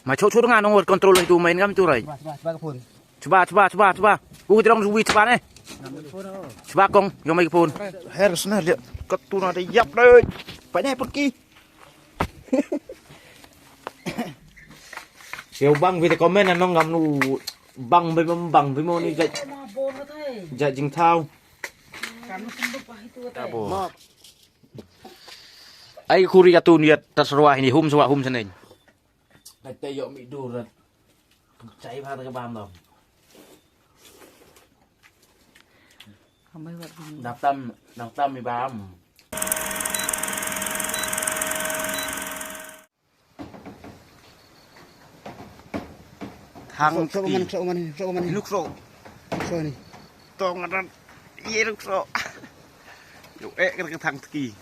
Mà chỗ chỗ ngàn ông control itu main kan itu rai. Coba. Gua tidak mau coba nih. Coba kong, yang main pun. Harus nih lihat ketun ada yap deh. Banyak pergi. Siêu băng vì comment là nó ngầm nụ băng với môn đi dạy dừng thao. Ai kuri atau niat terseruah ini hum senin. Đại tây dọ bị đồ rồi cháy vào cái bam rồi. Đạp tâm bị bam. Thang sok man lúc sổ này to ngan iya lúc sổ yuk cái thang kỳ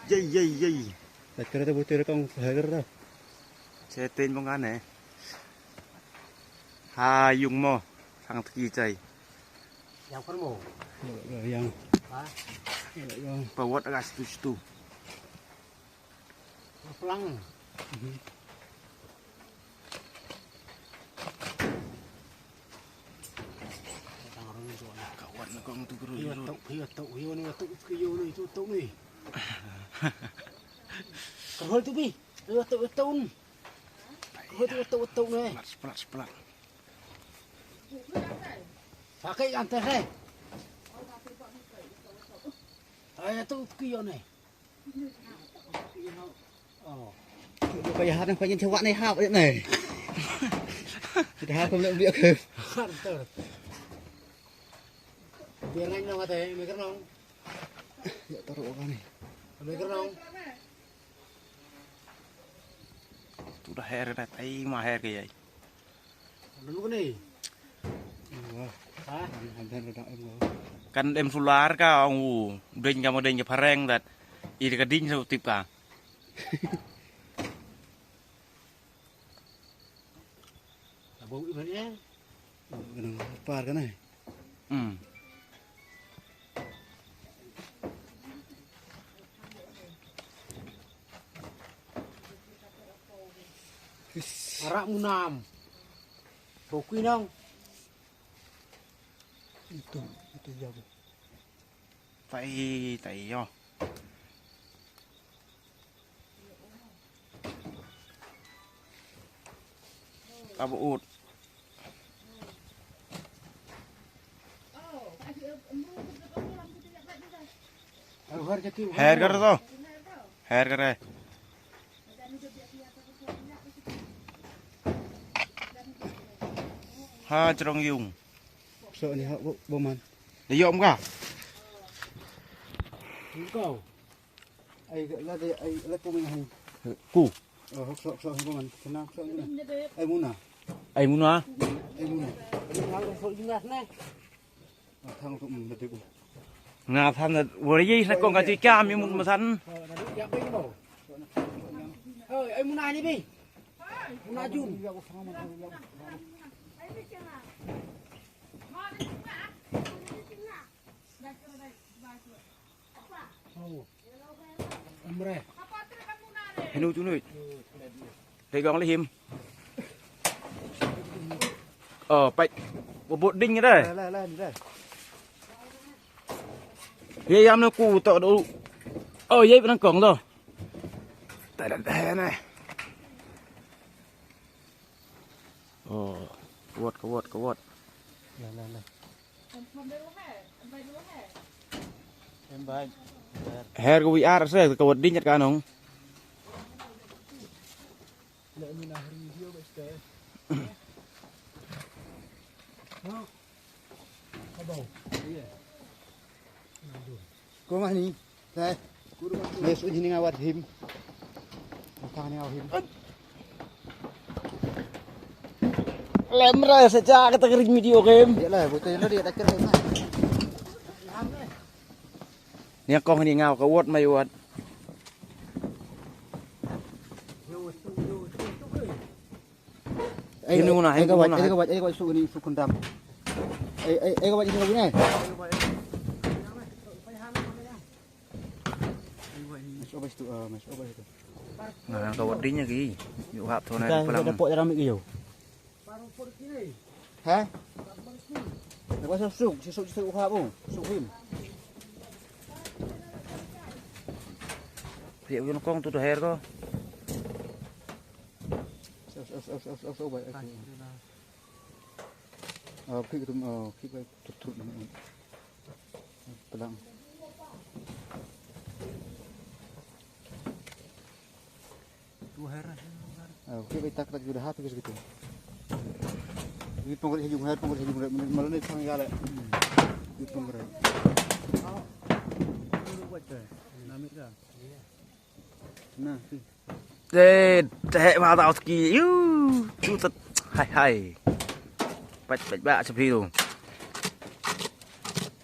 dây đặt cái đó bữa con phải cái đó xe tên bông ăn này ha dùng mò thang kỳ chạy yang kan mau yang bawa agak situ pelang kawan kong tu guru hiu nih tu nih kerhol tu bi tu nih pelak pakai antar deh ayo tu kiyo nih oh bây giờ phải nhìn theo bạn này hao vậy này thì hao không lượng việc hơn biar anh nong ate mikir nong ya taruh kan nih mikir nong tu dah hair dah tai mah hair ke vậy dulu kan nih kan em solar ka ông đinh ka modeng ke pareng dat ide ka ding sa tip ka bau ini ya par cái này arak munam bokui nong itu jauh tay yo abu ut hair kar to hair kar ha trong dùng sợ này họ bom man để dọn cả cầu ai là đây ai là của mình hay củ sợ bom man thế nào sợ như này ai muốn à ai muốn à ai muốn à sợ như này thằng tụi mình được ngà tham là vừa gì là con cái chơi cam như một thân ơi em muốn ai đi đi muốn ai chun Henu chú nuôi đây gong lấy hiểm bạch bộ đinh cái đây ghê em nó cù tọt đâu dây vẫn đang cổng rồi tại đàn thế này có vọt em bay hair của VR sẽ có vọt đinh nhặt cả không cô mà đi đây này số gì ngawat him thằng nào him lem ra saja kita kirim video game vậy là buổi tối nó đi đặt cái này nè con này ngào có vọt mày vọt ai cái vậy số này số con đam ai cái vậy như thế này masuk apa itu Nah, kau wadinya ki. Yuk hap thon Kita pelang. dapat dalam iyo. Baru pun kini. Ha? Dapat susuk, susuk hap tu. Susuk him. Việc con con tu her ko. Susuk baik. Khi tu khi baik tutut pelang. Tu heran. Khi baik tak sudah hati gitu. Ini pengurus hijau malah ni sang gala. Itu pengurus. Namik dah. Nah, Thế vào tao ski. Tu thật hay hay. Bạch bạch bạ chụp đi luôn.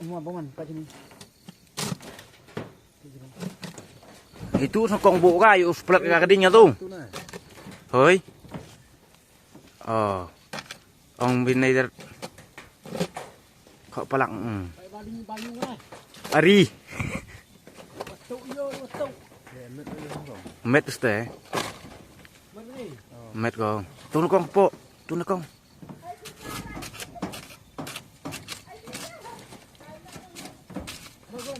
semua bangun kat sini. Itu sokong bộ ga yuk split ka kedingnya tu. Tu nah. Hoi. Ông bên này họ palang. Baling lah. Ari. Betul yo, betul. Met ste. Mana ni? Met ko. Tu nó con po. Tu nó con.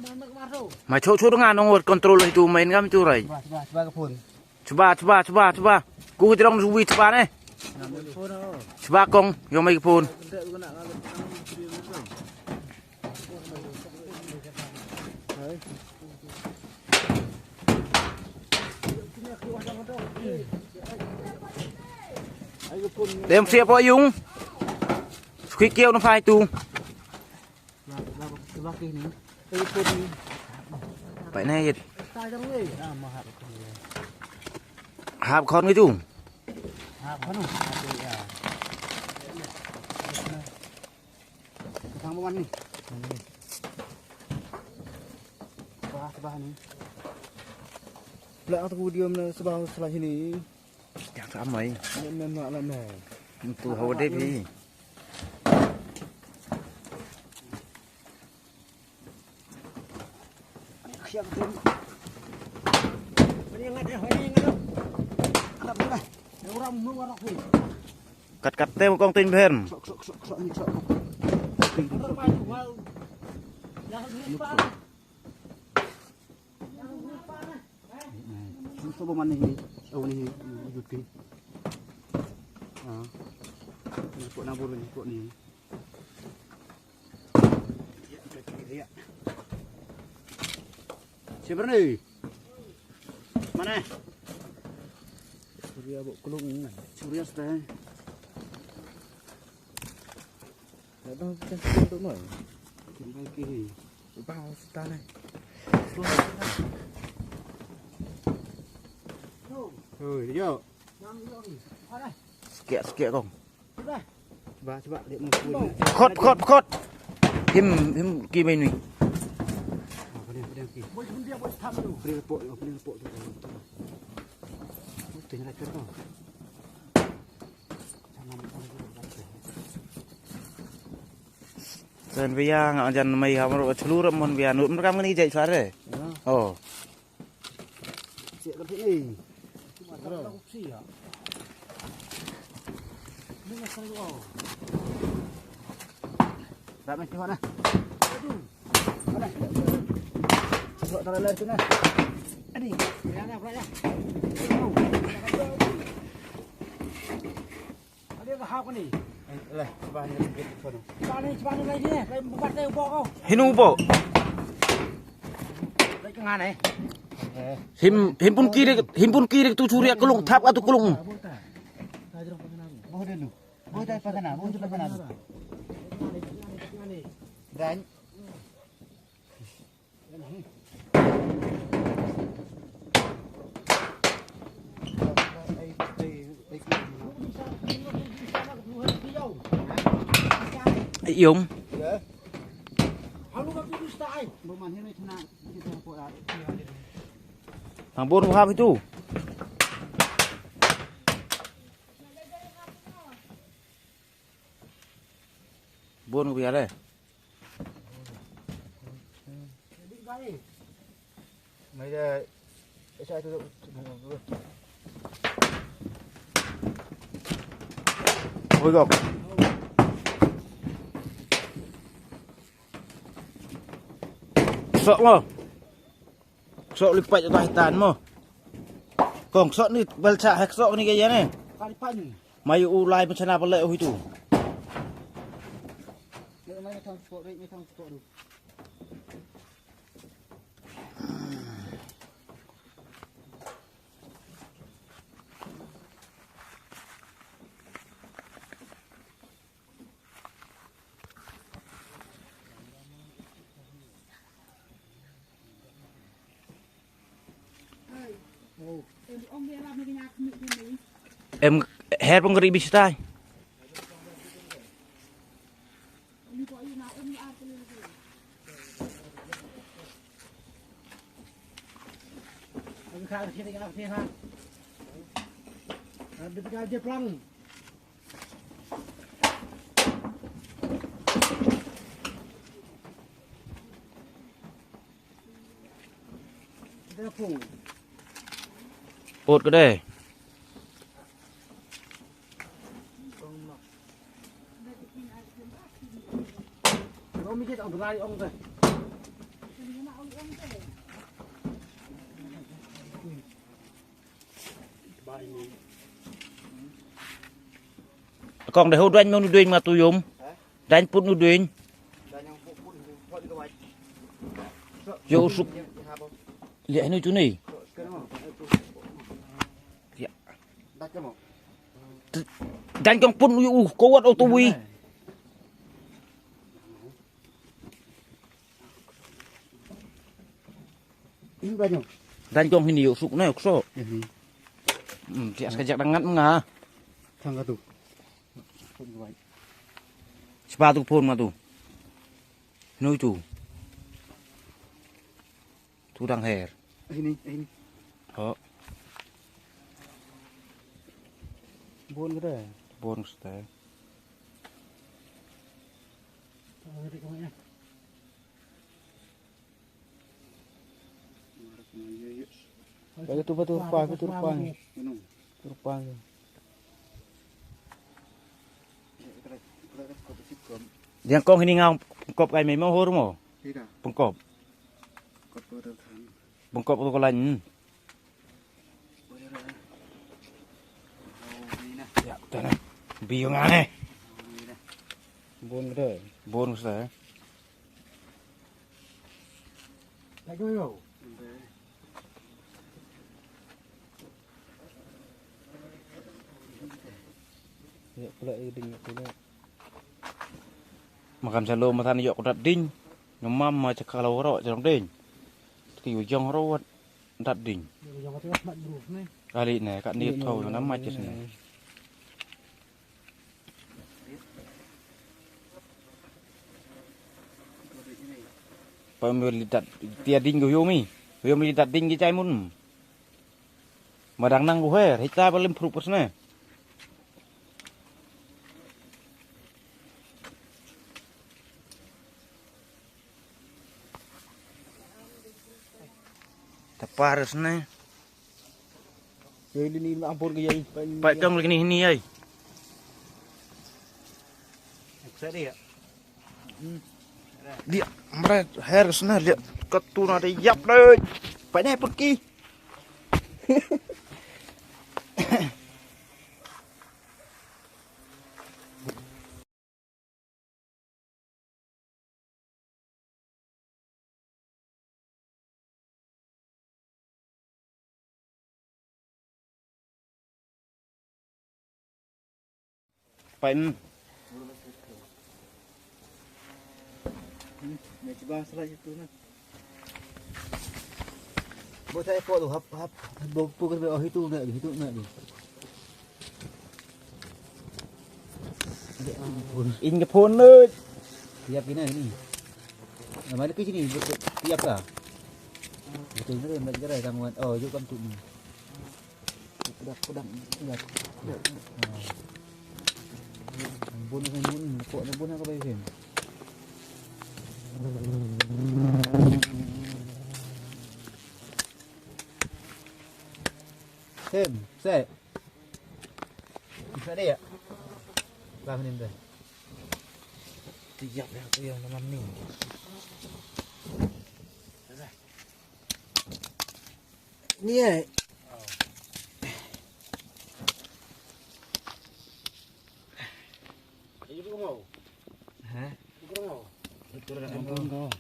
Mana kemaru? Mà chỗ dengan ông control itu main kami tu rai. Coba ke phone. Coba. Ku tidak orang suwi coba ni. Namik phone oh. Coba kong yang mai phone. Tidak guna ngalut. Hai. Đem xe po yung. Khi kêu nó phai tu. Sebelah kiri ni. Telefon ni. Vậy này Tai trong ni. Mahal. hạp con cái chung. Apa nu? Sang bawah ni. Sebelah ni. Belakang tu diam sebelah sini. Chẳng sao mày. Nak lah nah. Tu hầu đấy đi. Siap tu. Ini ingat. Anak bukan. Orang mu orang pun. Cắt tem con tin thêm. Sok ni sok. Orang main wal. Jangan lupa. Jangan lupa nah. Coba mana ni? Oh ni wujud ni. Ni pok nabur ni pok ni. Ya. Siapa ni? Mana? Surya buk kulung. Surya sudah. Datang kita untuk mana? Kembali kiri. Bang sudah ni. Oi, yo. Sekiak con. Coba lihat muka. Khot. Him kia bên này. Pedang. Boleh dia boleh tham tu. Pedang lepok tu. Mesti nak kerja. Dan via ngak jan mai ha maro chulu ram mon via nut mereka ni jai suara. Oh. Siap ke ni? Ada opsi ya. Ni masal tu. Tak macam mana? Mana? Sebab tak lelai tu nah. Ani, yang apa ya? Ada ke hak ni? Lah, sebab ni sikit sono. Cepat ni lagi ni. Baik buat saya buat kau. Hinu po. Baik kengan eh. Him pun kiri tu surya kulung thap atau kulung. Bawa dulu. Bawa dari pasana, bawa dari pasana. Dan Yung. Halu kau tu style. Buman ni kena kita buat. Thằng buôn hạp itu. Buôn cái gì đây? Mấy đây Saya itu. Ôi gọc. Sợ mà. Sợ lịch bạch cho tài tàn mà. Còn sợ này bal chạ hay sợ này cái gì này. Kali pan. Mày u lai bên sana bal itu. Dia main tang sport, main tang sport tu. Ông về làm cái nhà không bị gì. Em hết bông gari bisa tay. Đi có gì nào ông đi ăn cái gì. Ang khang sini kan sini ha. Ada pegang je pelang. Dia pun. Ốt cái đây. Ông biết ông ra ông rồi. Còn để hô đánh mau nuôi mà tôi dùng. Đánh put nuôi. Dan yang pun buat itu baik. Yo suk. Lihat ini tu ni. Sekarang Ya. dah kamu. Đánh con put nuôi có quật ô tô bi. Ini banyak. Đánh con hình hiệu suk này so. Ini Dia sekejap dah ngat mengah. tangga tu. Pun baik. Sepatu pun mà tu. Nuôi tu. Tu đang her. Ini. Ho. Bon ke dah? Bon ste. Ada kau ya. Bagi tu betul rupa, betul rupa. Minum. Rupa. Yang con ini ngau cọp cái mấy mau hô đúng không? Tidak. Bengkop. Kau beratan. Bengkop tu kalau ni. Ya, betul lah. Biung aneh. Bon ke dah? Bon ste. Tak kau yo. Ya, pula ini pula. Makan salo matan yok dat ding. Ngomam ma cakal ro jong ding. Ki ujong ro dat ding. Yang kau mat dulu ni. Kali ni kat ni tau nama macam ni. Pemilitat tia ding go yomi. Pemilitat ding gi cai mun. Madang nang go her, hita paling prupus ne. Tapares ne. Ini ampun ke yai. Pai tong lagi ni ai. Saya dia. Dia mret her sana dia ketu na dia yap deh. Pai ne pergi. Pai Macam bahasa lah itu na. Buat saya pot tu, hap pukul ke itu nak ni. in cái phone ơi. Tiap ni. Mana ke sini? Tiap lah. Betul betul nak gerai kamu. Oh, jom kamu tu. Pedang. Bun pok bun apa baik. Xem, sẽ. Sẽ đi ạ. 3 menit dah. Tiap dah tu yang nama ni. Ni eh. Ha? Itu dah ampun kau.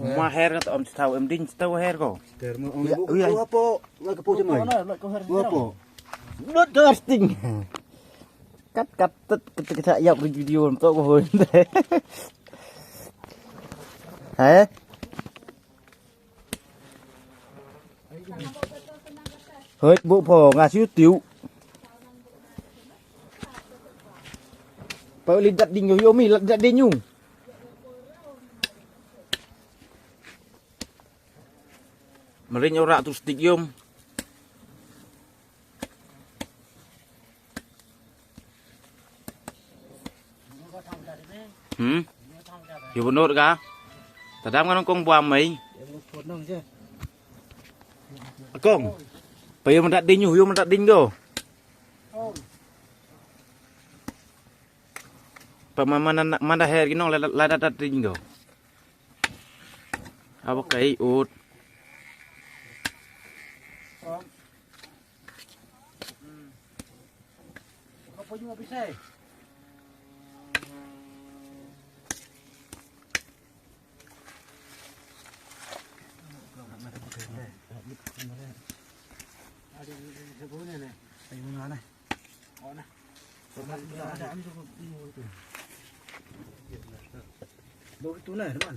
Mahir kata om tahu em ding tahu hair kau. Termo ong Ya, bu. iya. Apa? Nggak kepo cemai. Apa? Not casting. Cắt kita dọc cái video làm tôi có hồi thế. Hả? Hơi bộ phò ngà xíu tiểu. Pak Oli dat ding yo mi dat ding nyung. Mering ora tu stick yum. Yo benar ka? Tadam kan kong buam mai. Kong. Payo mendat ding yo mendat ding go. Pemaman mana hair ginong la dat ding go. Apa kai ut. Apa cuma bisa? Bộ tu này các bạn.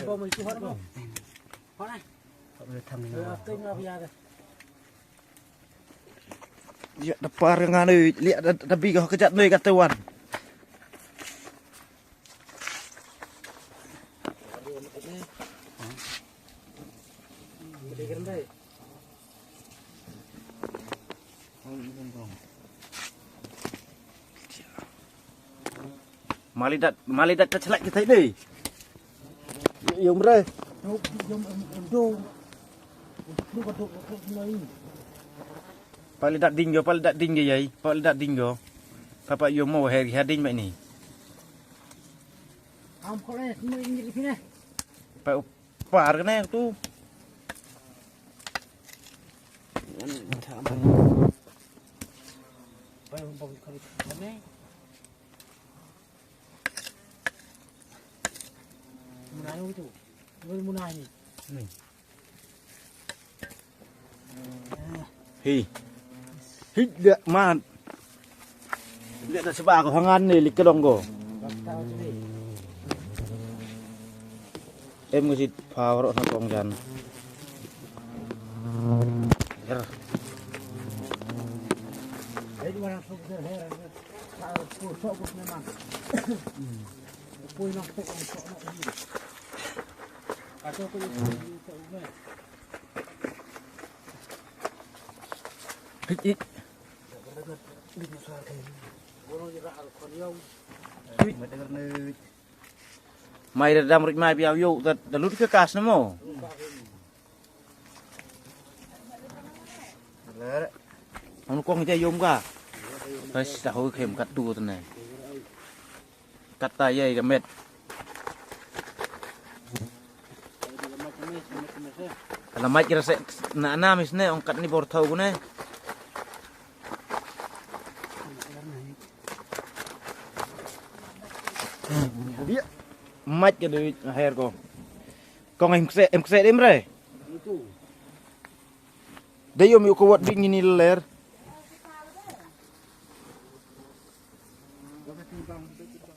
Bộ mình tu hết không? Hết này. Thằng tinh ra bây giờ. Ya dapar nganu lihat tapi kau kejat noi kata wan. Malidat tercelak kita ini. Yung bre. Yung do. Lu có độ này. Palidat ding yai. Palidat ding go. Papa yo mau hair ding mai ni. Am kau ni semua ini di sini. Pa par kena tu. Apa yang bawa kau ni? Munai itu. Munai ni. Hi. Hít được mà. Lihat dah sebab aku hangan ni lik kedong go. Em ngisi power nak kong jan. Yer. Jadi orang suka heran. Kalau sok memang. Pui nak sok nak ini. Atau tu ini. Hít. Mày đã một mai biao yêu đã lút cái cast nữa mò. Ông con chơi yum cả. Phải sao khem cắt tu thế này. Cắt tay dây cái mệt. Kalau mai kira se na misne ông cắt ni bor thau ku ne. Mạch cái đôi hair cô. Con em sẽ đem rồi. Đây om yuko wat ding ini ler.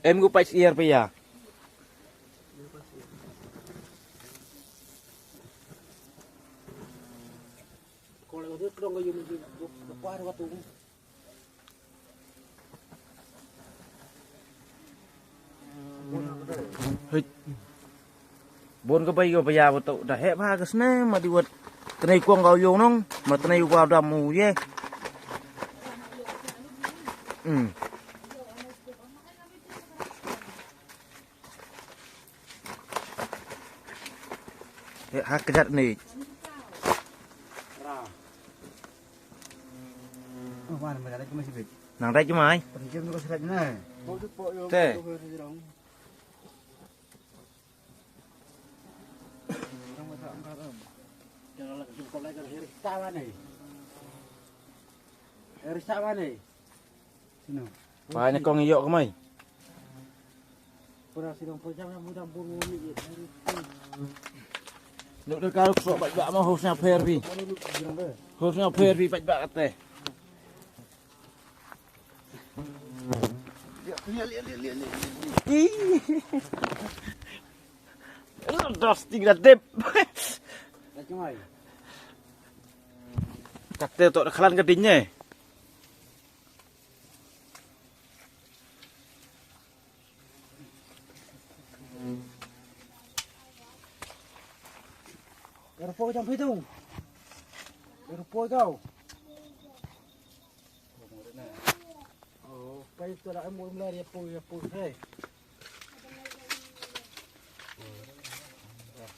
Em go pais ear pa ya. Kalau itu kerong kayu mesti kuat waktu. Bon ka bay go pa ya to da he ba kas ne ma di wat tenai kuang kau yo nong ma tenai kau da mu ye. hak kejar nih. Oh, mana mana lagi masih bit. Nang rai cuma ai. Penjam tu kasih lagi nih. Teh. Jangan lagi jumpa lagi dari kawan nih. Dari kawan nih. Sini. Banyak kong iyo kemai. Pernah sidang pojang yang mudah buru ni. Nuk kalau sok bak mau harusnya Ferbi. Harusnya Ferbi bak kate. Lihat. Das tinggal dep. Lagi mai. Kate tok kelan gedinye. Erpo jam hitung. Erpo kau. Oh, pai tu dah amul melari erpo hei.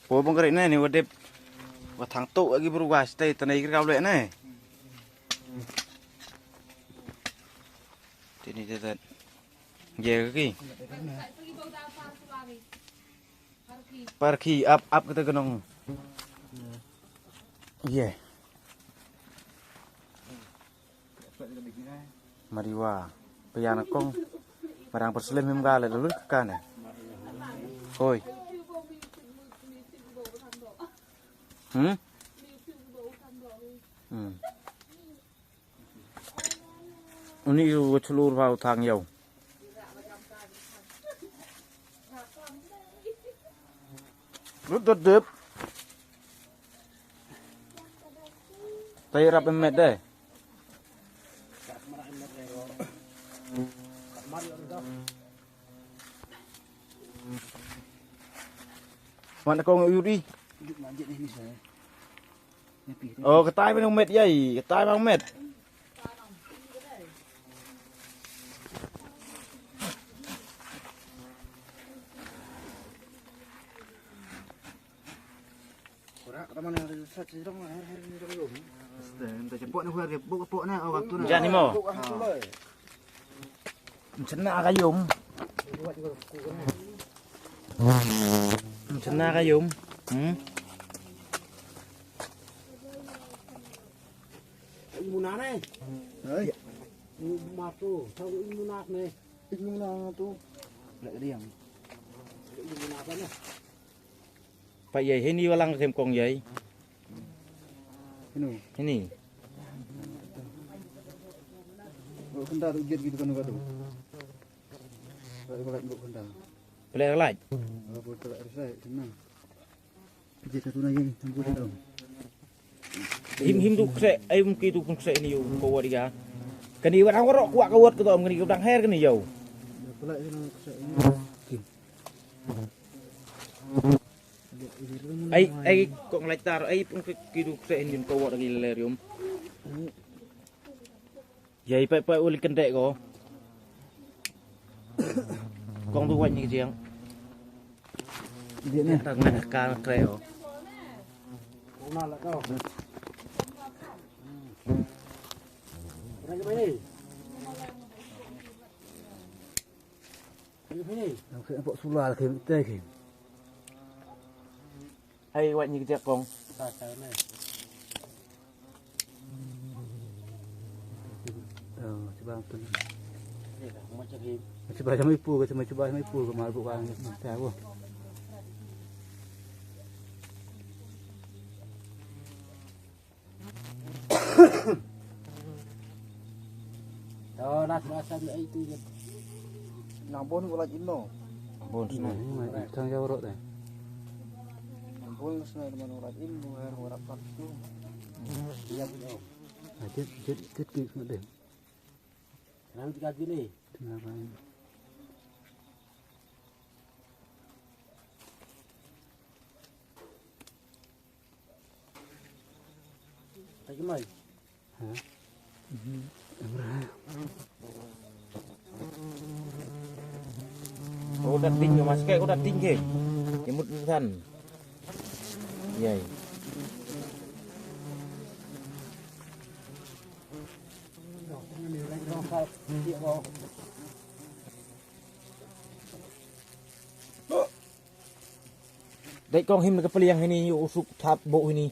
Poi bong kerik nih wadep. Wah thang tu lagi berubah stay tanai kira kau lek nih. Ini dia. Ye ki. Pergi up kita genong. Iya. Mariwa. Peyana kong. Barang perselim mimgale lalu kan. Hoi. Ini seluruh vào thang dầu. Rút đứt. Tay rap emet deh. Mana kau nguri? Oh, ketai bang met yai, ketai bang met. Teman yang ada sedang hari ni dong. Entah cepot ni hari pok ni awak tu. Jangan ni mo. Cena kayum. Cena kayum. Imunan ni. Hai. Mak tu, tahu imunan ni. Imunan tu. Lek riang. Imunan apa ni? Pak yai ini walang thêm kong yai. Ini. Buk kendal ujit gitu kan tu. Kalau buk kendal. Pelak laj. Kalau buk telak resai senang. Ujit satu lagi campur dia dong. Him tu kse, ai mungkin tu pun kse ni yo kau dia. Kani orang orang kuat kawat ke tu kani kau dang hair kani yo. Pelak senang resai ini. Ai kong laj tar ai pun kidu kse ni kau buat lagi lerium. Yai pai uli kendek ko. Kong tu wany ni siang. Dia ni. Tak nak kal kreo. Kau nak kau. Lagi mana? Lagi mana? Aku nampak sulal ke betul ke. Ai wany ni siang kong. Tak ni. Coba apa ni? Macam ni. Coba macam ipu ke coba macam ipu ke mal bukan tahu. Oh, nak rasa ni itu je. Nambon ko lagi no. Bon sna. Tang jauh rot dah. Nambon senai dengan orang ini, orang tu. Dia punya. Jet ke deh. Nanti kaji ni. Kenapa ni? Lagi mai. Hah? Oh, dah ting yo mas kek, udah ting ke. Jemut san. Iya. Đây con him là cái peliang ini usuk thap bộ ini.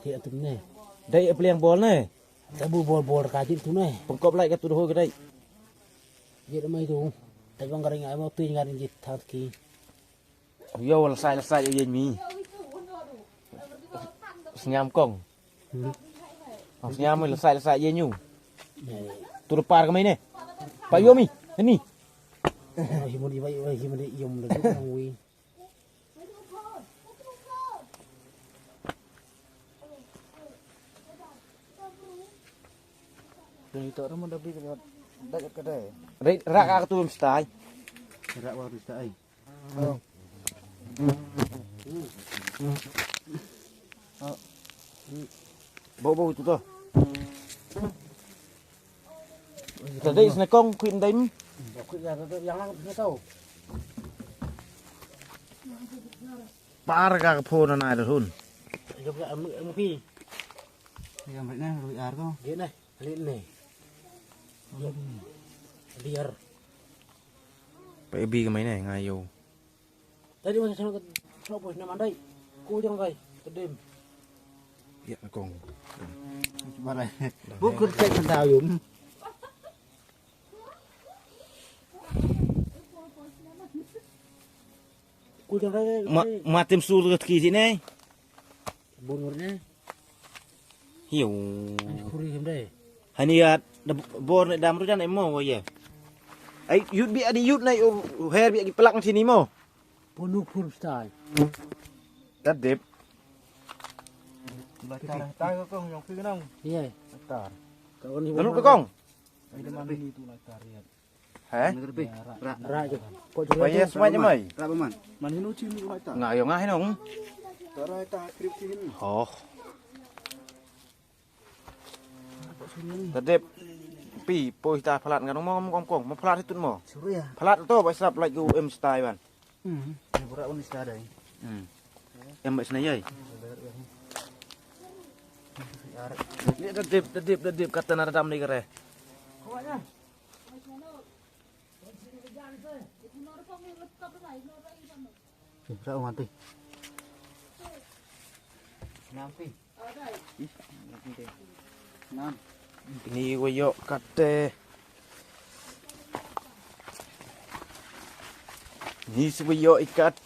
Thì ở tụi này. Đây peliang bol này. Ta bol ka chit tu này. Pengkop lại cái tu hoi cái đây. Vậy mai tu. Ta bang garing ai mau tuin garing jit thak ki. Yo là sai cho dân mi. Senyam kong. Senyam là sai dân nyu. Tu lepar ke main ni. Pak yo mi. Ini. Himon di bai himon di yom le nang wi. Dari tak ramai dah beli dekat kedai. Rak aku tu mesti. Rak baru tak ai. Bau tu tu. Tadi sini kong kuin dim. Kau yang lang ni tahu. Par ka phone na dah hun. Jom ya pi. Yang baik ni rui ar kau. Dia ni. Alin ni. Biar. Phải bi cái máy này ngay vô. Tadi masa sana bos nama dai. Ku jang kai. Kedim. Iya kong. Cuba lah. Bukan cek sendal yum. Ku jang kai. Mà tìm xu được kỳ gì này? Bunur ni. Hiểu. Kuri him dai. Hani bor này đam rồi em mò vậy. Ấy yut bị đi yut này hair bị pelak sini mo. Punuk pun style. Đất đẹp. Tai kau yang pergi nang. Iya. Tar. Kau ni. Lalu ke kong? Ini mana ni tu lai tar ya. Hả? Ra je. Kau Vậy semuanya mày. Rak paman. Mana ni cim ni lai tar. Ngại yo ngay không? Tar lai tar krip sini. Ồ. Đất đẹp. Pi poi ta phalat ngan ngom kong ma phalat itu mo. Suria. Phalat to ba sap like you em style ban. Ini berat pun ista dah. Em mbak sini yai. Ni đất đẹp kata na dam ni kare. Berat mati. Nampi. Nam. Ini wayo kate. Ni si wayo ikat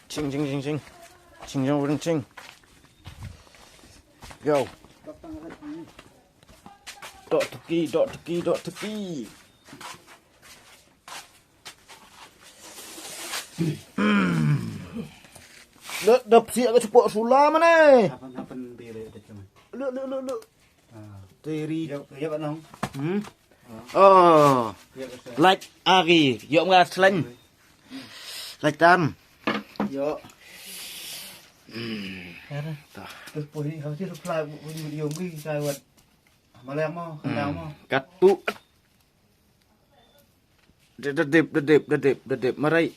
ching. Ching jong ching. Go. Dot teki. Đập xịa cái bộ sula mà này. Apa beli dekat cuma. Luk. Teri. Ya kan nong. Oh. Like agi, dụng ra sling. Like tam. Yo. Terus poin ni harusnya supply video ni saya buat. Malam mau, kendang mau. Cắt tu. Đẹp mà đây.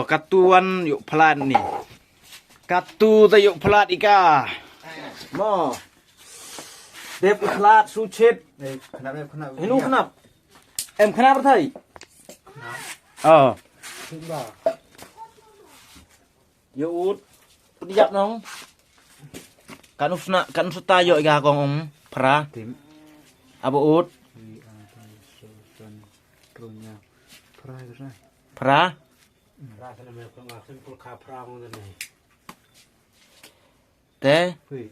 Cắt tuan yuk pelan ni. Cắt tu ta yuk pelat ika. Mo. Đẹp pelat su chết. Kenapa? Hinu kenap? Em kenapa thầy? Simba. Yo ut. Diap nong. Kan suta yo ika kong om pra. Tim. Abo ut. Punya. Pernah ke sana? Pra. Ra sana me ko ngak pul ka prang ni. Te. Wei.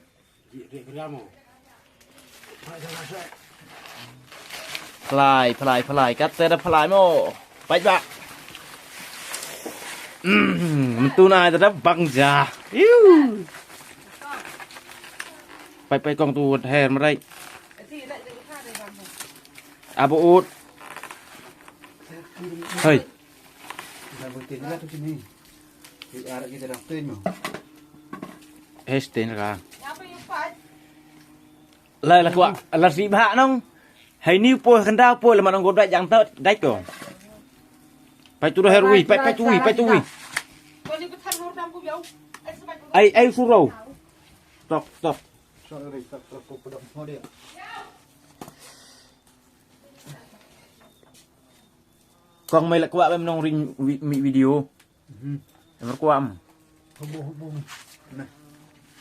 Di gramo. Phলাই cắt te đã phলাই mo. Bạch bạc. Tu này ta đã bằng già. Bay con tu hèn mà đây. Abo ut. Hey. Kita buatin lah tu sini. Di arah kita dah tin mau. Hestin ra. Lại là quả là gì hạ nông. Hay níu pôi khăn đao pôi là mà nó gột đại dạng tớ đách rồi. Phải tu hero ui, phải tu ui. Kau ni betul orang kampung Ai suruh. Stop. Sorry, tak pedok semua dia. Kong mày lại qua em nong ring video. Em qua am. Hubung.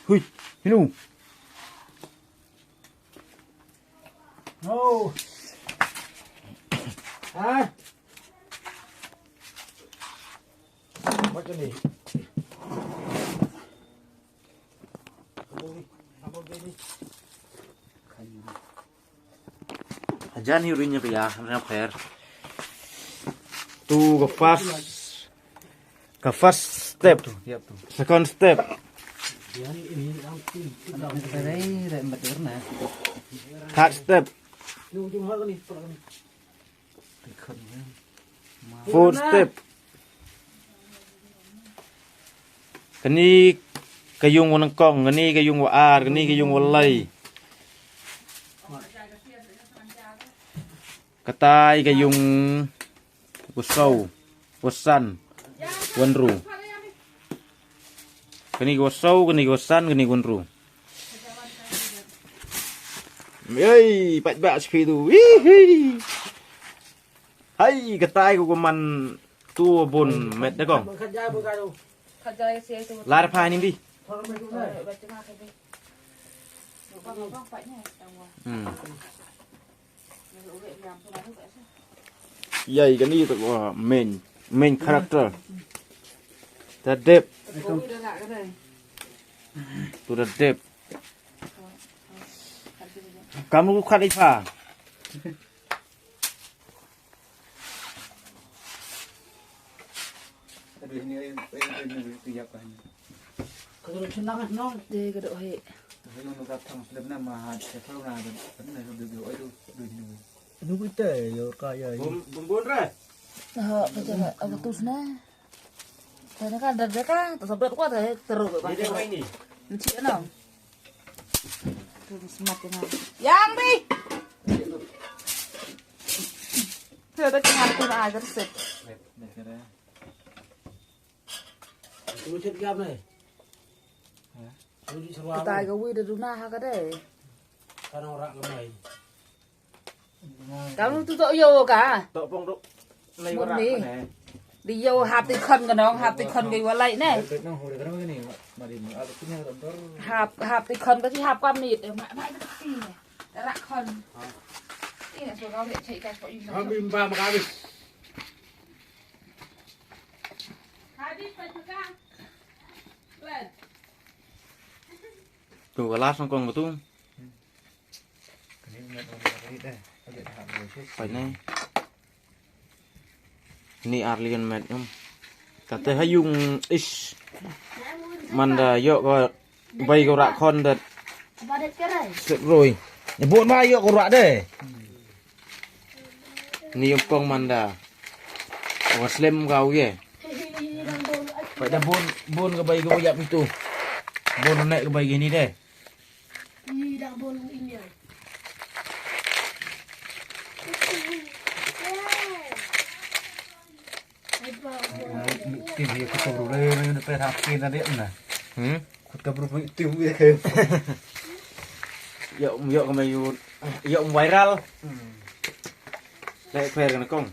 Hui, hinu. Oh. Ah. Macam ni. Ajan hiurinya ya, na fair. Tu ke first step, Siap tuh. second step. Ini langsung. Ada betul nah. Third step, Ujung hal ni. fourth step. Kani kayung wanang kong, kani kayung wa ar, kani kayung walay. Katay kayung wasaw, wasan, wanru. Kani wasaw, kani wasan, kani wanru. Yey, pat sepi tu. Hihi. Hai, katay ko kuman tu bon met dah kong. Kerja bukan tu. Kerja saya tu. Lar pa ni bi. Orang macam Baca mana? mak kerja. Bang paknya tahu. Udah yang tu lalu kat sana. Yey, kani tu main character. The depth, Kau dah nak ke dah? to the depth. Kamu kat ipa. Aduh ini tiap kan. Kalau senang nong. Dia kedok hei. Tapi lu nak tang sebenarnya mah kalau nak benar duduk itu duduk. Ini kita yo kaya. Bumbun re. Nah, kerja apa tu sana? Saya kan dah kan, tak sampai kuat saya teruk ke Ni dia main ni. Lucu kan? Tu smart kan. Yang ni. Saya dah kenal tu nak ajar set. Tunggu cek jam ni. Tunggu seruan. Kita agak wih dah dunah hak ada. Karena orang ramai. Kamu tu tak yo ka? Tok pong duk. Lai Buat warak ni. mana? Đi vô hạp thì khăn cái nó hạp thì khăn cái qua lại này Nó hồi đó cái này mà đi mà cái này tầm đó. hạp thì khăn cái hạp quan nịt để mãi mãi nó gì này đã rạc khăn cái này số cao để chạy cái chỗ gì Habis ba makan habis. habis phải chưa ca lên Tu kelas nang kong tu. Cái này nó đi đây. Có điện thoại rồi chứ. Phải này. Ni arlian met nhom. Kate hayung ish. Man da yo ko bay ko rak kon dat ba đẹp cái này sek rồi. Ni buat ma yo ko rak de. Ni yung kong man da. Ko slim kau ye. Phải da bon ko bay ko yap itu. Bon naik ko bay gini de. đi đang buồn in nhỉ Tìm hiểu cái tàu đây nó phải học kia ra điện nè. Hmm? Tập rồi tìm cái thêm. Yo ko may yo viral. Lek fair kan kong.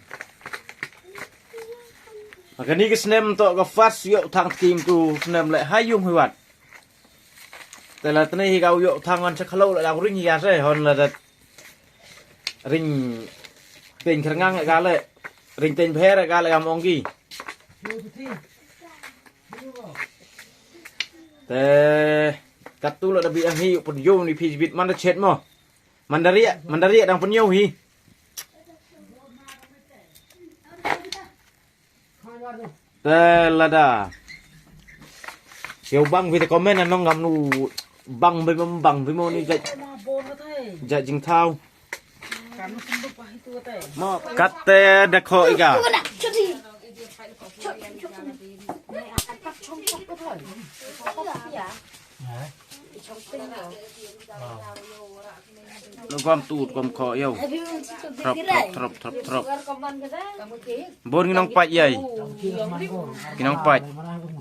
Maka ni ke snem to ka fast yo thang team tu snem lek hayung hiwat.แต่ละตอนนี้เราอยู่ทางวันชักขลุ่ยเราริ่งยาใช่ฮอนละริ่งเป็นขรังกันเลยริ่งเป็นเพลกันเลยมองกี้แต่กัดตู้เราดับเบิลฮีปนโยมนี่พีชีวิตมันจะเช็ดมั้งมันดารีดังปนโยมฮีแต่ละดาเดี๋ยวบังวิดีโอคอมเมนต์น้องงามนูbăng với môn đi dạy chừng thao mà cắt tê đặc hội cả nó gom tụt gom khó yêu thập bốn cái nòng bạch vậy cái nòng bạch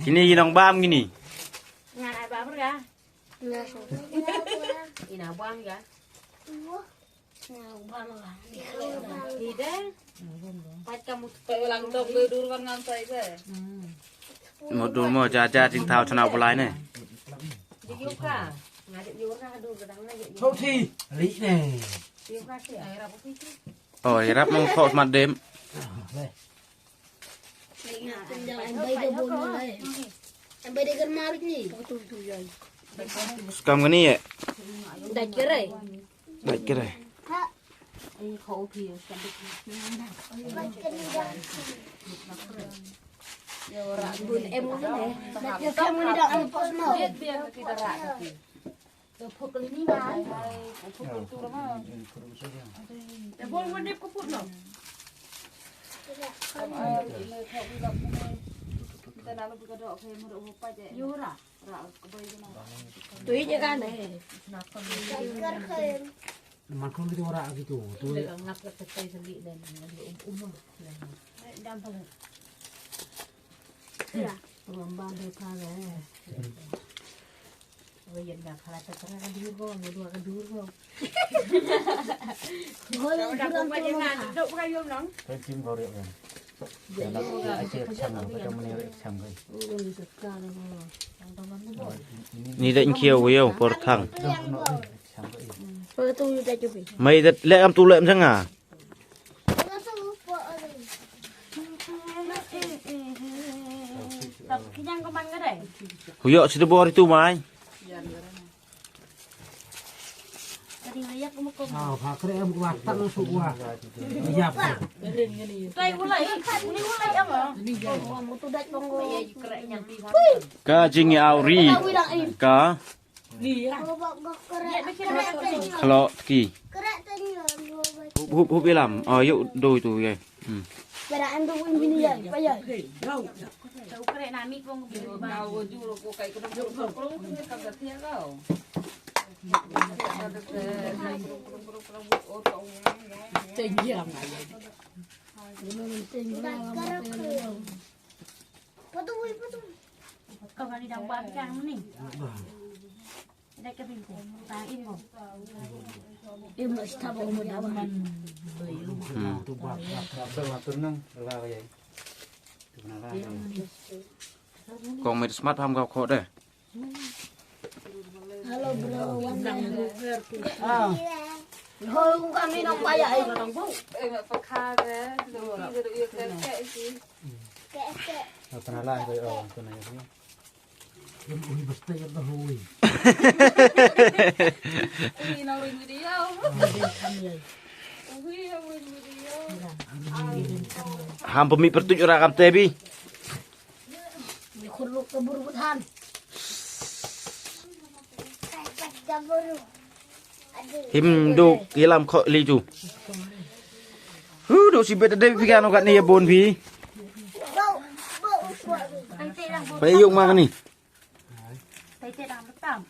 cái này nòng bam cái này Ngan ai ba ra? Ina buang ya. Thì đấy. Bạch kamu pe ulang dong dur con ngang tay be. một đồ mò cha chính thao cho nào vào lái này Đi vô cả. Ngài đi vô ra dur cái đằng này. Thâu thi lý này. Đi vô ra thì ai ra bốc đi. rồi rắp nó khó mặt đêm Em bay được bốn rồi. Em bay được gần mà biết nhỉ? cầm cái này Đặt cái này. đấy cái này Đi khổ thì sẽ Bun em muốn này. Đặt cho em đi đọc một post nào. biết biết kita ra thì. Tôi phụt cái này mà. Phụt tu mà. Để bol bol đẹp có phụt nào. Kita nak buka doa ke muda upa je. Yura. Ra ko boy je na. Tui je kan này. Mà không biết ora gitu. Tuh. Dia ngap ke tay sendiri dan Dam pa. Ya. Pengembang dia kare. Bây giờ là khai thật ra cái đuôi con, người đuôi cái đuôi không? Thôi Đặt đặt không không phải ngàn, đụng cái vô nóng. Cái chim vào rượu rồi. Để nó cái chết chăm rồi, trong này chăm rồi. Ui, thật ra là trong nó bội. ni định khiêu yêu por thằng Rồi tôi đặt cho vị. mày thật lệ em tu lệ em chăng à Tập cái nhang con bánh cái này. hủy dọ chỉ bò đi tu mai Tadi lihat kamu kok. Phá cái em quạt tắt nó sụp qua. Dập. Đây cũng lấy, cũng lấy em hả? Kamu tuh dat bang go. Keren yang di cá chinh auri cá Kamu bak keren. khlo kỳ Keren tanya. húp biết làm hiệu đôi tụi kìa Beda em tuh ini ya. Apa ya? Tahu keren nami kong mau juro ko kai ko juro ko ni ka gatia kau. Tenjam aja. Patu. Kau kan di dalam bakang ni. Đây cái bình ta in không? Em masih tahu mau dapat. Tuh quạt. Rồi tuần nâng là vậy. Tuần nào ra. còn mày smart ham gạo khó đây Halo bro, À. thôi cũng kami nong payah. Em phải kha cái rồi yêu cái gì? Tuần nào lại rồi tuần này rồi. Em ui basta em dah hui. Ini nak ring video. ham pemi pertunjuk rakam tebi Dikuruk keburu-buruan. him do kilam kho li chu do si bet đây phi nó gạt này bồn phi phải dùng mà cái này Tay tay đam tam.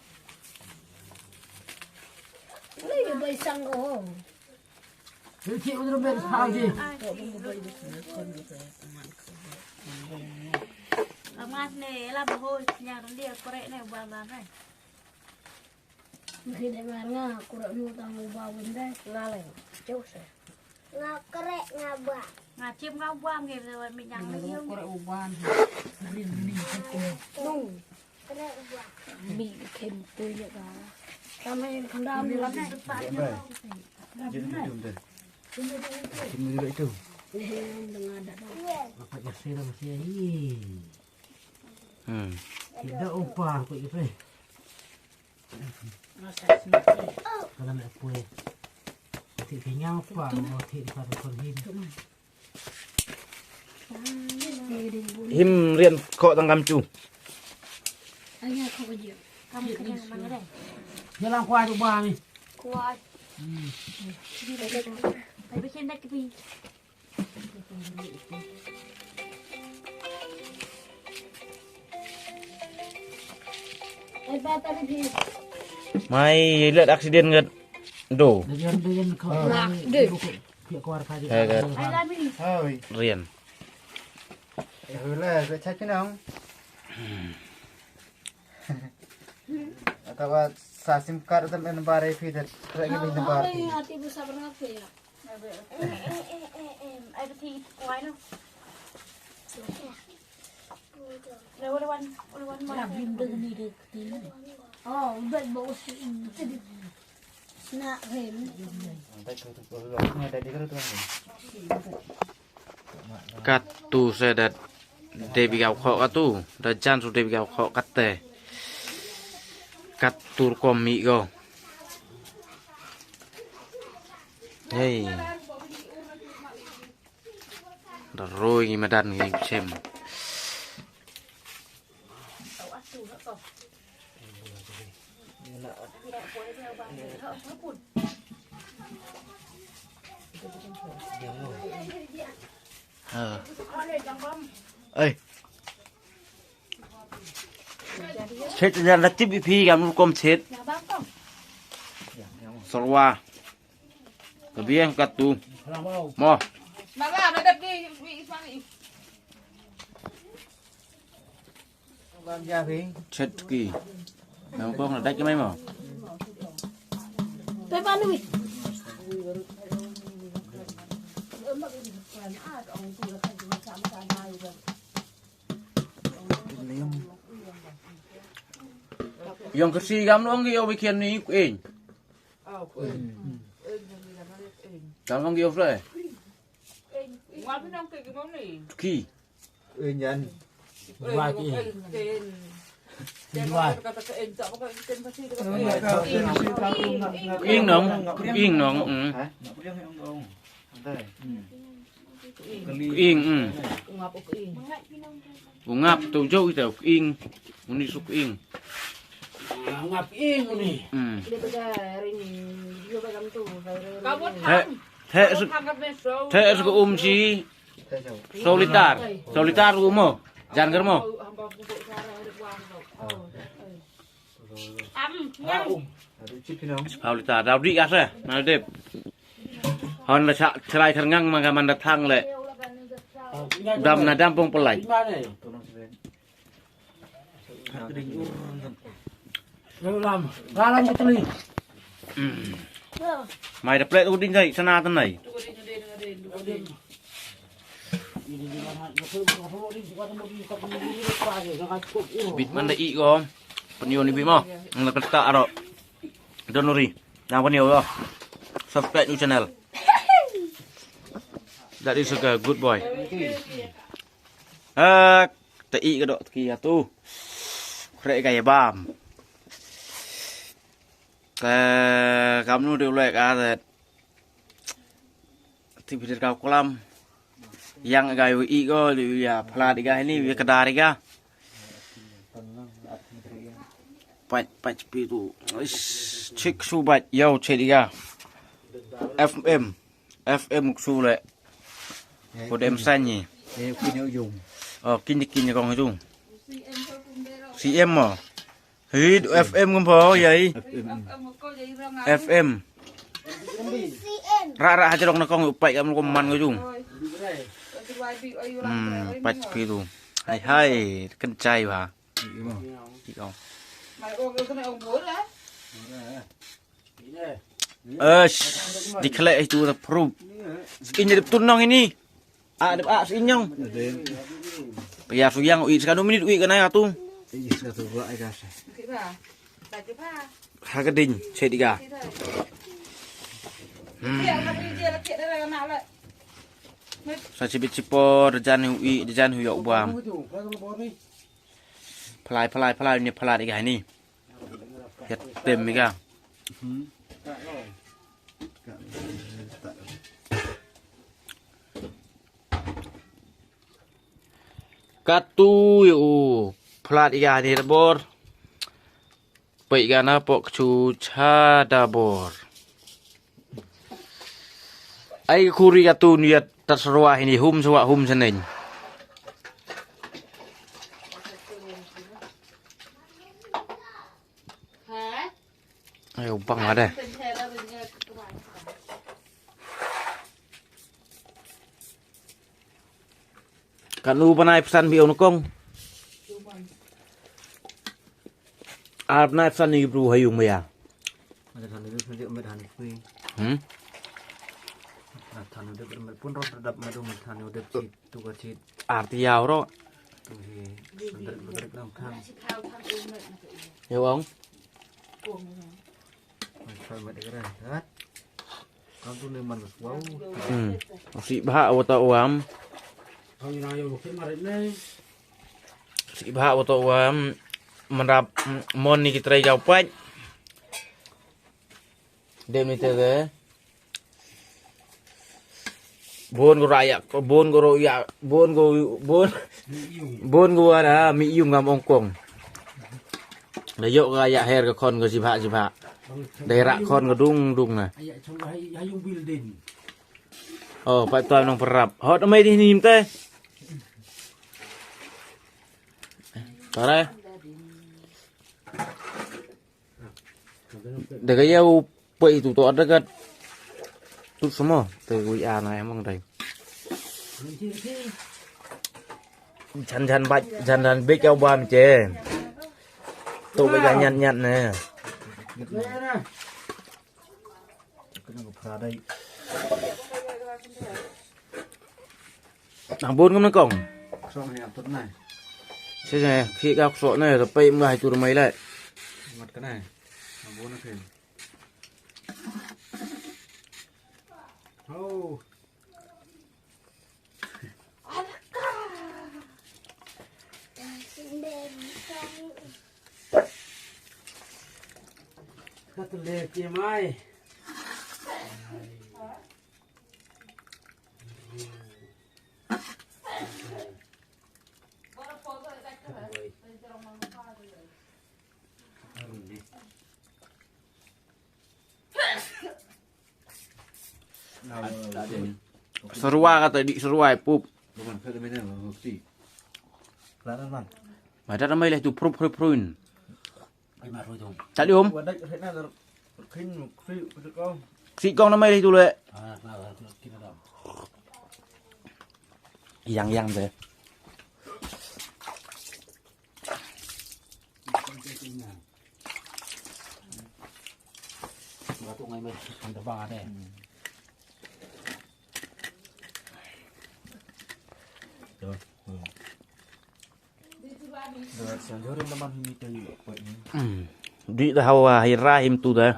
Ini bay sang go. Cái chị udah bên sao gì? Mas này là bồi nhà nó đi Korea này buat này. Mesti dengar nga kurang nu tang bawa benda ngaleng. Jauh saya. Nga kerek nga ba. Ngà chim ngao quam kìa rồi mình nhang mấy yêu. Nung. Kerek ba. Bi kem tu je ba. Kami kandam ni lah. Vậy. Jadi itu deh. Ini juga itu. Dengan ada. Apa jasir masih ini. ừ. Tidak upah kok itu. Kalau nak kue. Thì kenyang apa? Mau thì padaคนหิน. him riêng kho tăng cam chu Ayah kau kerja. Kamu kena mana deh? Jalan kuat tu bah ni. Kuat. Tapi kena nak pergi. Ba tadi di. mày lợn accident ngật Do. Dengan kau. Dia keluar kali. Kayak Ai la mi. Ôi, rian. là sẽ chắc cái nào không? Atau sasim card atau nomor IP dan lagi di nomor. Ai hati besar berapa ya? Ai be thi quái đâu. Đâu đâu ăn mà. Làm phim đừng đi được tí này. Vậy bộ nạ hềm. Katu sedat Dewi kau kok katu, dajan su Dewi kau kok kate. Katur komik go. Hey. Rồi nghi mà đàn nghi xem. Ê. Chết ra là tiếp phi cảm công chết. Sorwa. Cái biếng cắt tu. Mo. Mà làm nó đập đi bị sao vậy? Làm ra phí. Chết kỳ. Nó con là đách cái mấy mà. Tôi bán đi. Yang kesi gam nong gio bikin ni kuing. Gam nong gio rồi. Ngoài bên trong cái món này. Ki. Ừ nhân. Vài cái. Yên nong. Yên nong. Yên. Ngap tu jauh itu ing. Uni suk ing. Ngap ing ni. Thế sẽ có chi solitar của mo jangan kermo solitar đào đi ác mà đẹp hòn là chạy thằng ngang mà mình đặt thang lại đâm là đâm bông pelai Làm cái tali. mày đập lệ tôi đinh dậy sana tân này bịtมันได้อีกom penio ni bimo nggak ketak ro donori yang penio lo subscribe new channel that is a good boy ta i cái độ kia tu rễ gầy bam kamu đều lek ada aktivitas kau kolam yang gaya i go ya pala diga ini ya kedari ga pat pitu cik subat yau cediga FM su le kodem sanyi kinh con dung CM mà hít FM không phải vậy FM ra aja dong nakong upai kamu koman ko dung pat pitu hai kencai ba không declare itu the proof ini diptun nong ini ada sinyong ya suyang ui sekarang minit ui kenai atu hai cái đinh chơi đi cả sa cipit cipo dejan ui dejan huyok buam pelai ni pelai di ini ya tem ni kan katu yo plat iga ni bor pai gana pok chu cha da bor ai khuri katu niat terserwah ini hum suwa hum senin ayo bang ada Kan lu pernah pesan bi ono kong. Pernah pesan ni bro hayung ya. Ada kan itu sendiri umat hani kui. Nah tan udah pun roh terhadap madu tan udah itu kecil. Arti ya ro. Tuh bener dalam kan. Ya bang. Masuk mat keren. Hat. Kamu tuh neman wow. Si bah auto uam. Kau yang ayo mungkin marit nih. Si bah auto uam menrap mon ni kita jauh paj. Dem ni teh. Bon go raya, bon go roya, bon go ada mi yung ngam ongkong. Layok raya her ke kon go sibha. Daerah kon go dung nah. Ayah coba hayung building. Oh, pak tuan nong perap. Hot amai di nim teh. Tare. Để cái dao bị tụi tôi đã gật tụt semua từ quỷ à này emang đây chân biết nhau ba mình chê tụi bây giờ nhận nè thằng buôn không nó cổng thế khi các sọ này là bay ngoài tụi mấy lại mặt cái này bố nó thuyền Cắt lê chị mai serua kata di seruai pup bukan fenomenal bukti kelihatan man ada namanya itu pruin gimana rồi dong tadi om wadah thế nào rồi khinh phi được không si con namanya itu le nào kita dong yang deh batu ngay mình ada ba deh Sanjur teman ini tadi di tahu akhir rahim tu dah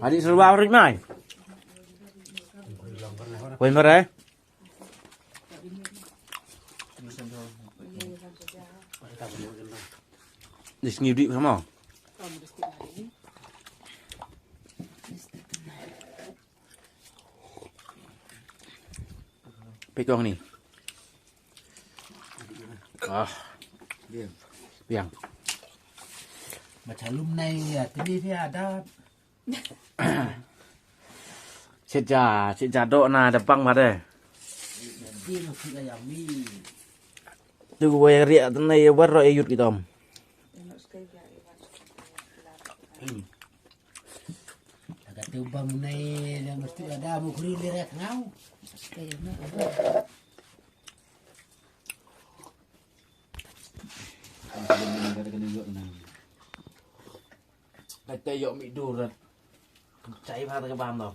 adik serba hari mai quên mất đấy di sini di sama pegang nih biang macam lum này tadi dia ada sejak dok na depang pada dia nak ayam ni tu gue riak tenai baru ayut kita om agak tiubam này yang mesti ada mukri lirat ngau Tại dọn bị đồ rồi cháy vào cái bàn rồi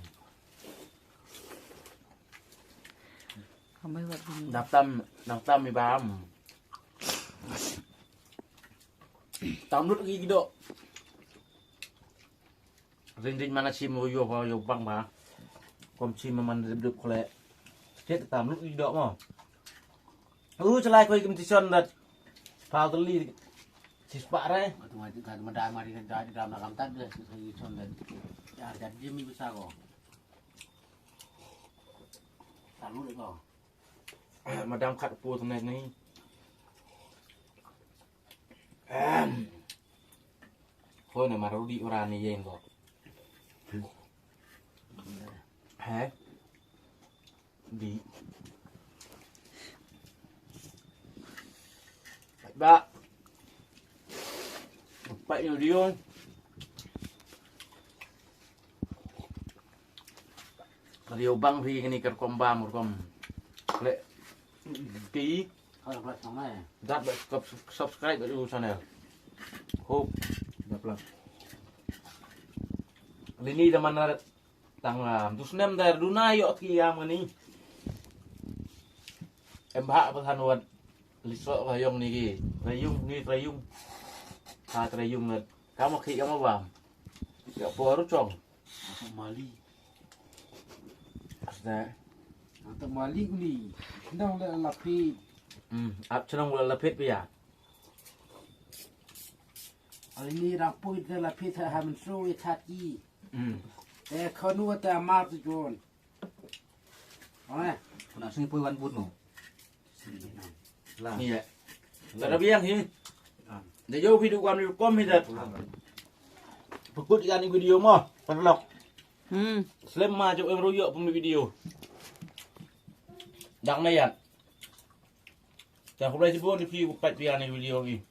đạp tâm bị bám tóm nút cái độ rinh mana chim vô băng mà con chim mà mình được có lẽ chết tạm nút cái độ mà lại quay cái chân là vào tới ly chỉ bạn đấy Tunggu itu kan mendamai di dalam makam tadi saya contoh ya jadi dia bisa kok lalu deh kok mà đang khát pua thằng này này thôi này mà đâu đi ra này gì rồi hả đi Ba. Baik ni video. Video bang phi cái này cần com ba một com lệ ký Kalau kelas sama ya. đặt lại subscribe vào YouTube channel. Hope gặp lại. Lini teman tang terus nem dari Dunai yuk kiam ini. Emba pesan wan lisok kayong niki trayung trayung nget kamu khi kamu bang ya poru chong Mali. asda Atau Mali guni. Ndang le lapi. ap chenong wala lapit ya Ini rampui de lapi tha hamen so itati. Kanu ta mar tu jon. Oi, Nak sini pun wan pun no. ni ya ada biang hi để vô video quan video com hết Pekut ikan video mo, perlok. Selama jauh yang royok pun video. Dak na yan. Jangan boleh sebut di video video ni video ni.